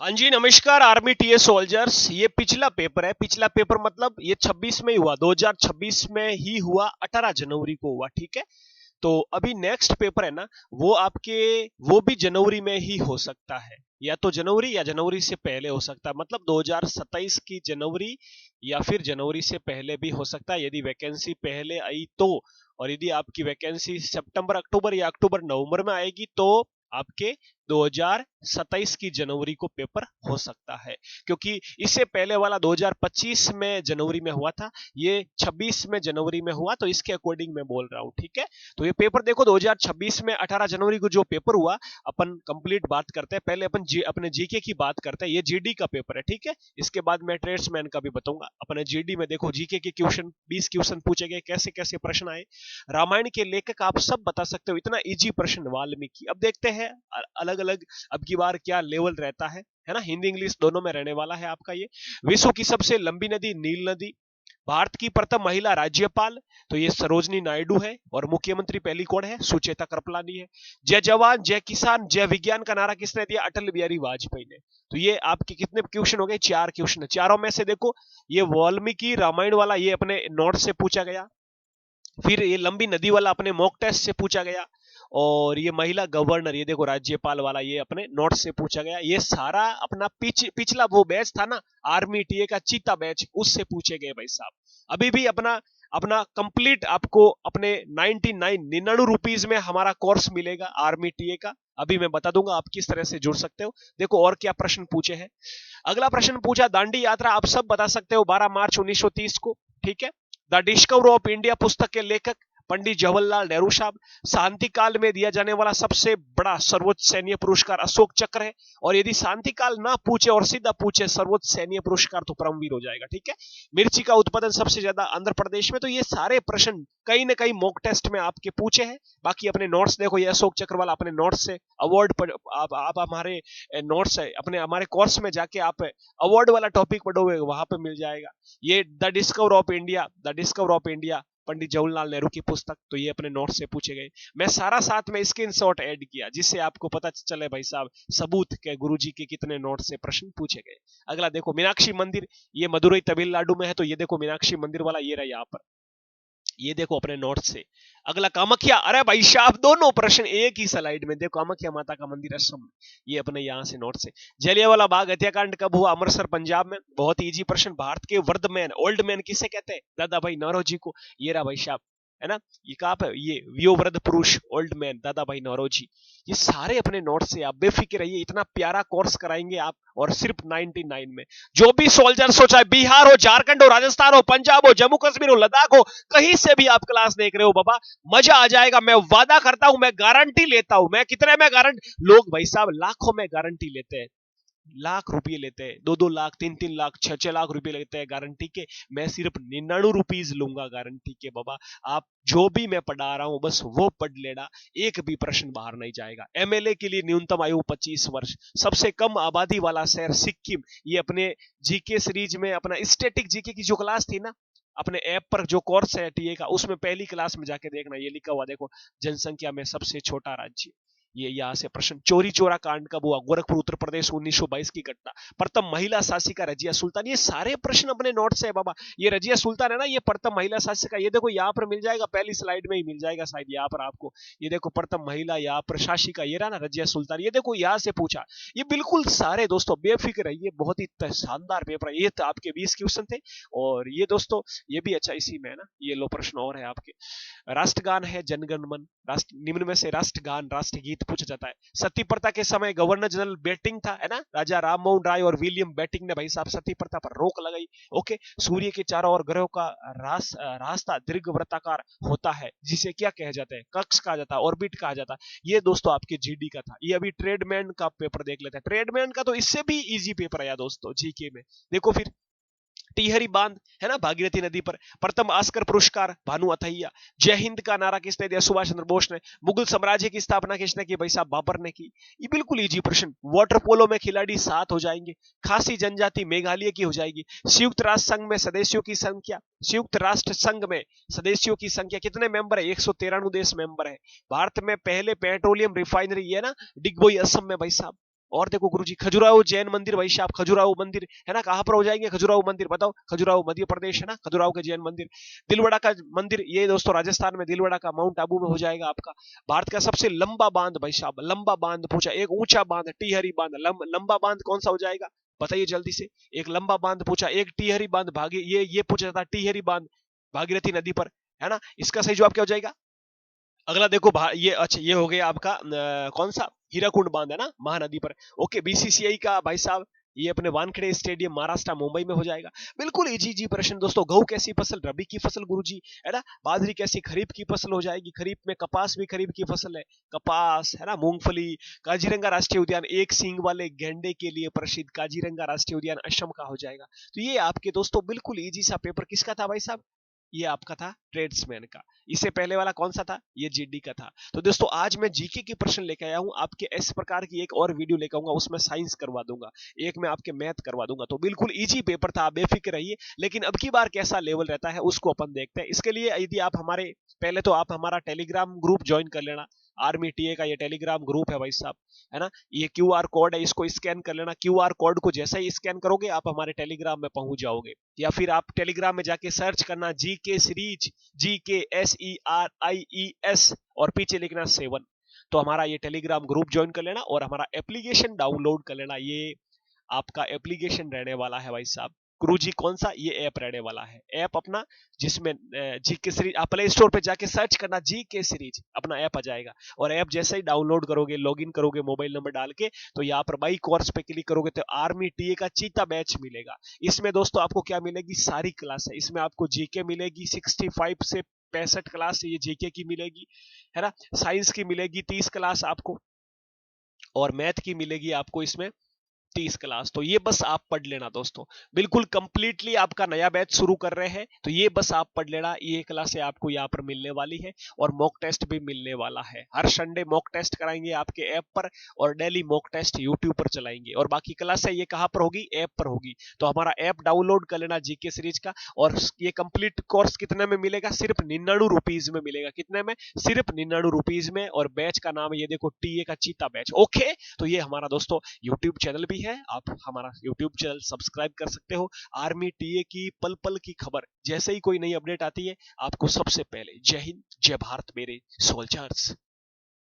हाँ जी, नमस्कार army TA soldiers. ये पिछला पेपर है। पिछला पेपर मतलब ये 26 में ही हुआ, 2026 में ही हुआ, 18 जनवरी को हुआ। ठीक है। तो अभी नेक्स्ट पेपर है ना, वो आपके वो भी जनवरी में ही हो सकता है, या तो जनवरी या जनवरी से पहले हो सकता है, मतलब 2027 की जनवरी या फिर जनवरी से पहले भी हो सकता है, यदि वैकेंसी पहले आई तो। और यदि आपकी वैकेंसी सितंबर अक्टूबर या अक्टूबर नवंबर में आएगी तो आपके 2027 की जनवरी को पेपर हो सकता है, क्योंकि इससे पहले वाला 2025 में जनवरी में हुआ था, ये 26 में जनवरी में हुआ, तो इसके अकॉर्डिंग मैं बोल रहा हूं। ठीक है। तो ये पेपर देखो, 2026 में 18 जनवरी को जो पेपर हुआ, अपन कंप्लीट बात करते हैं। पहले अपन अपने जीके की बात करते हैं। ये जीडी का पेपर है। ठीक है। इसके बाद मैं ट्रेड्समैन का भी बताऊंगा। अपने जीडी में देखो, जीके के क्वेश्चन 20 क्वेश्चन पूछे गए, कैसे कैसे प्रश्न आए। रामायण के लेखक आप सब बता सकते हो, इतना इजी प्रश्न वाल्मीकि। अब देखते हैं अलग अलग अब की बार क्या लेवल रहता है ना। हिंदी इंग्लिश दोनों में रहने वाला है आपका ये। विश्व की सबसे लंबी नदी नील नदी। भारत की प्रथम महिला राज्यपाल, तो ये सरोजनी नायडू है। और मुख्यमंत्री पहली कौन है? सुचेता कृपलानी है। जय जवान जय किसान जय विज्ञान का नारा किसने दिया? अटल बिहारी वाजपेयी ने। तो ये आपके कितने क्वेश्चन हो गए? 4 क्वेश्चन। चारों में से देखो, ये वाल्मीकि रामायण वाला ये अपने नोट से पूछा गया। फिर ये लंबी नदी वाला अपने मॉक टेस्ट से पूछा गया। और ये महिला गवर्नर, ये देखो राज्यपाल वाला, ये अपने नोट से पूछा गया। ये सारा अपना पिछला वो बैच था ना, आर्मी टीए का चीता बैच, उससे पूछे गए भाई साहब। अभी भी अपना अपना कंप्लीट आपको अपने 99 रुपीज में हमारा कोर्स मिलेगा आर्मी टीए का। अभी मैं बता दूंगा आप किस तरह से जुड़ सकते हो। देखो और क्या प्रश्न पूछे हैं। अगला प्रश्न पूछा, दांडी यात्रा आप सब बता सकते हो 12 मार्च 1930 को। ठीक है। द डिस्कवर ऑफ इंडिया पुस्तक के लेखक पंडित जवाहरलाल नेहरू साहब। शांति काल में दिया जाने वाला सबसे बड़ा सर्वोच्च सैन्य पुरस्कार अशोक चक्र है। और यदि शांति काल ना पूछे और सीधा पूछे सर्वोच्च सैन्य पुरस्कार, तो परमवीर हो जाएगा। ठीक है। मिर्ची का उत्पादन सबसे ज्यादा आंध्र प्रदेश में। तो ये सारे प्रश्न कहीं ना कहीं मॉक टेस्ट में आपके पूछे हैं। बाकी अपने नोट्स देखो, ये अशोक चक्र वाला अपने नोट्स से अवार्ड पर आप हमारे नोट्स है, अपने हमारे कोर्स में जाके आप अवार्ड वाला टॉपिक पढ़ोगे, वहां पे मिल जाएगा। ये the discover of India Pandit Jawaharlal Nehru की पुस्तक, तो ये अपने नोट से पूछे गए। मैं सारा साथ में स्क्रीनशॉट ऐड किया, जिससे आपको पता चले भाई साहब सबूत के गुरुजी के कितने नोट से प्रश्न पूछे गए। अगला देखो, मीनाक्षी मंदिर, ये मदुरई तमिलनाडु में है। तो ये देखो मीनाक्षी मंदिर वाला, ये रहा यहाँ पर, ये देखो अपने नोट से। अगला कामाख्या, अरे भाई साहब दोनों प्रश्न एक ही स्लाइड में। देखो कामाख्या माता का मंदिर असम में, ये अपने यहां से नोट से। जलियांवाला बाग हत्याकांड कब हुआ? अमृतसर पंजाब में। बहुत ही इजी प्रश्न। भारत के वर्धमैन ओल्ड मैन किसे कहते हैं? दादा भाई नौरोजी को। ये रहा भाई साहब, है ना। ये कहां पे? ये व्योवृद्ध पुरुष ओल्ड मैन दादा भाई नौरोजी। ये सारे अपने नोट से। आप बेफिक्र रहिए, इतना प्यारा कोर्स कराएंगे आप, और सिर्फ 99 में। जो भी सोल्जर हो, चाहे बिहार हो, झारखंड हो, राजस्थान हो, पंजाब हो, जम्मू कश्मीर हो, लद्दाख हो, कहीं से भी आप क्लास देख रहे हो बाबा, मजा आ जाएगा। मैं वादा करता हूं, मैं गारंटी लेता हूं। मैं कितने में गारंटी? लोग भाई साहब लाखों में गारंटी लेते हैं, लाख रुपए लेते हैं, 2-2 लाख, 3-3 लाख, 6-6 लाख रुपए लेते हैं गारंटी के। मैं सिर्फ 99 रुपीज लूंगा गारंटी के बाबा। आप जो भी मैं पढ़ा रहा हूं बस वो पढ़ लेना, एक भी प्रश्न बाहर नहीं जाएगा। एमएलए के लिए न्यूनतम आयु 25 वर्ष। सबसे कम आबादी वाला शहर सिक्किम। ये अपने जीके सीरीज में अपना स्टैटिक जीके की जो क्लास थी ना, अपने ऐप पर जो कोर्स है टीए का, उसमें पहली क्लास में जाके देखना, ये लिखा हुआ देखो, जनसंख्या में सबसे छोटा राज्य। ये यहां से प्रश्न। चोरी चोरा कांड कब हुआ? गोरखपुर उत्तर प्रदेश, 1922 की घटना। प्रथम महिला शासिका रजिया सुल्तान। ये सारे प्रश्न अपने नोट से है बाबा। ये रजिया सुल्तान है ना, ये प्रथम महिला शासिका। ये देखो यहाँ पर मिल जाएगा, पहली स्लाइड में ही मिल जाएगा शायद, यहाँ पर आपको। ये देखो प्रथम महिला यहाँ पर शासिका, ये रहा ना रजिया सुल्तान। ये देखो यहाँ से पूछा। ये बिल्कुल सारे दोस्तों बेफिक्र रहिए, बहुत ही शानदार पेपर है। ये तो आपके 20 क्वेश्चन थे। और ये दोस्तों ये भी अच्छा इसी में है ना। ये लो प्रश्न और है आपके। राष्ट्रगान है जनगण मन। राष्ट्र निम्न में से राष्ट्रगान राष्ट्रगीत पूछा जाता है। सती प्रथा के समय गवर्नर जनरल बेटिंग था, है ना। राजा राम मोहन राय और विलियम बेटिंग ने भाई साहब सती प्रथा पर रोक लगाई। ओके। सूर्य के चारों ओर ग्रहों का रास्ता दीर्घवृत्ताकार होता है, जिसे क्या कहा जाता है? कक्ष कहा जाता है, ऑर्बिट कहा जाता है। ये दोस्तों आपके जीडी का था। ये अभी ट्रेडमैन का पेपर देख लेते हैं। ट्रेडमैन का तो इससे भी इजी पेपर है दोस्तों जीके में। देखो फिर, टिहरी बांध, है ना, भागीरथी नदी पर। प्रथम ऑस्कर पुरस्कार भानु अथैया। जय हिंद का नारा किसने दिया? सुभाष चंद्र बोस ने। मुगल साम्राज्य की स्थापना किसने की? भाई साहब बाबर ने की। ये बिल्कुल इजी प्रश्न। वाटर पोलो में खिलाड़ी 7 हो जाएंगे। खासी जनजाति मेघालय की हो जाएगी। संयुक्त राष्ट्र संघ में सदस्यों की संख्या, संयुक्त राष्ट्र संघ में सदस्यों की संख्या कितने मेंबर है? 193 देश मेंबर है। भारत में पहले पेट्रोलियम रिफाइनरी है ना, डिगबोई असम में भाई साहब। और देखो गुरुजी खजुराहो जैन मंदिर, भाई साहब खजुराहो मंदिर है ना, कहां पर हो जाएंगे खजुराहो मंदिर, बताओ। खजुराहो मध्य प्रदेश है ना, खजुराहो के जैन मंदिर। दिलवाड़ा का मंदिर, ये दोस्तों राजस्थान में दिलवाड़ा का माउंट आबू में हो जाएगा आपका। भारत का सबसे लंबा बांध, भाई साहब लंबा बांध पूछा, एक ऊंचा बांध टिहरी बांध, लंबा बांध कौन सा हो जाएगा बताइए जल्दी से। एक लंबा बांध पूछा, एक टिहरी बांध, भागी ये पूछा था टिहरी बांध भागीरथी नदी पर, है ना। इसका सही जवाब क्या हो जाएगा। अगला देखो ये अच्छा ये हो गया आपका कौन सा, हीराकुंड बांध है ना महानदी पर। ओके, बीसीसीआई का भाई साहब ये अपने वानखेड़े स्टेडियम महाराष्ट्र मुंबई में हो जाएगा। बिल्कुल इजी जी प्रश्न दोस्तों। गेहूं कैसी फसल, रबी की फसल गुरुजी, है ना। बाजरी कैसी, खरीफ की फसल हो जाएगी, खरीफ में कपास भी खरीफ की फसल है, कपास है ना, मूंगफली। काजीरंगा राष्ट्रीय उद्यान एक सींग वाले गैंडे के लिए प्रसिद्ध, काजीरंगा राष्ट्रीय उद्यान असम का हो जाएगा। तो ये आपके दोस्तों बिल्कुल इजी सा पेपर किसका था भाई साहब, ये आपका था ट्रेड्समैन का। इससे पहले वाला कौन सा था, ये जीडी का था। तो दोस्तों आज मैं जीके की प्रश्न लेकर आया हूं आपके, इस प्रकार की एक और वीडियो लेकर आऊंगा, उसमें साइंस करवा दूंगा, एक में आपके मैथ करवा दूंगा। तो बिल्कुल इजी पेपर था, आप बेफिक्र रहिए। लेकिन अब की बार कैसा लेवल रहता है उसको अपन देखते हैं। इसके लिए यदि आप हमारे, पहले तो आप हमारा टेलीग्राम ग्रुप ज्वाइन कर लेना। आर्मी टीए का ये टेलीग्राम ग्रुप है भाई साहब, है ना। ये क्यूआर कोड है, इसको स्कैन कर लेना। क्यूआर कोड को जैसे ही स्कैन करोगे आप हमारे टेलीग्राम में पहुंच जाओगे। या फिर आप टेलीग्राम में जाके सर्च करना जीके सीरीज, GKSERIES और पीछे लिखना 7। तो हमारा ये टेलीग्राम ग्रुप ज्वाइन कर लेना और हमारा एप्लीकेशन डाउनलोड कर लेना। ये आपका एप्लीकेशन रहने वाला है भाई साहब गुरुजी, कौन सा, ये ऐप रहने वाला है। ऐप अपना जिसमें जीके सीरीज, आप प्ले स्टोर पे जाके सर्च करना जीके सीरीज, अपना ऐप आ जाएगा। और ऐप जैसे ही डाउनलोड करोगे, लॉगिन करोगे मोबाइल नंबर डाल के, तो यहाँ पर बाई कोर्स पे क्लिक करोगे तो आर्मी टीए का चीता बैच मिलेगा। इसमें दोस्तों आपको क्या मिलेगी, सारी क्लास है। इसमें आपको जीके मिलेगी 65 से 65 क्लास ये जीके की मिलेगी, है ना। साइंस की मिलेगी 30 क्लास आपको, और मैथ की मिलेगी आपको इसमें 30 क्लास। तो ये बस आप पढ़ लेना दोस्तों, बिल्कुल कंप्लीटली आपका नया बैच शुरू कर रहे हैं। तो ये बस आप पढ़ लेना, ये क्लासें आपको यहाँ पर मिलने वाली है और मॉक टेस्ट भी मिलने वाला है। हर संडे मॉक टेस्ट कराएंगे आपके ऐप पर, और डेली मॉक टेस्ट यूट्यूब पर चलाएंगे। और बाकी क्लासें ये कहाँ पर होगी, ऐप पर होगी। तो हमारा ऐप डाउनलोड कर लेना जीके सीरीज का। और ये कंप्लीट कोर्स कितने में मिलेगा, सिर्फ 99 रुपीज में मिलेगा। कितने में, सिर्फ 99 रुपीज में। और बैच का नाम ये देखो, टीए का चीता बैच। ओके, तो ये हमारा दोस्तों यूट्यूब चैनल भी है, आप हमारा यूट्यूब चैनल सब्सक्राइब कर सकते हो। आर्मी टीए की पल पल की खबर, जैसे ही कोई नई अपडेट आती है आपको सबसे पहले। जय हिंद, जय भारत मेरे सोल्जर्स।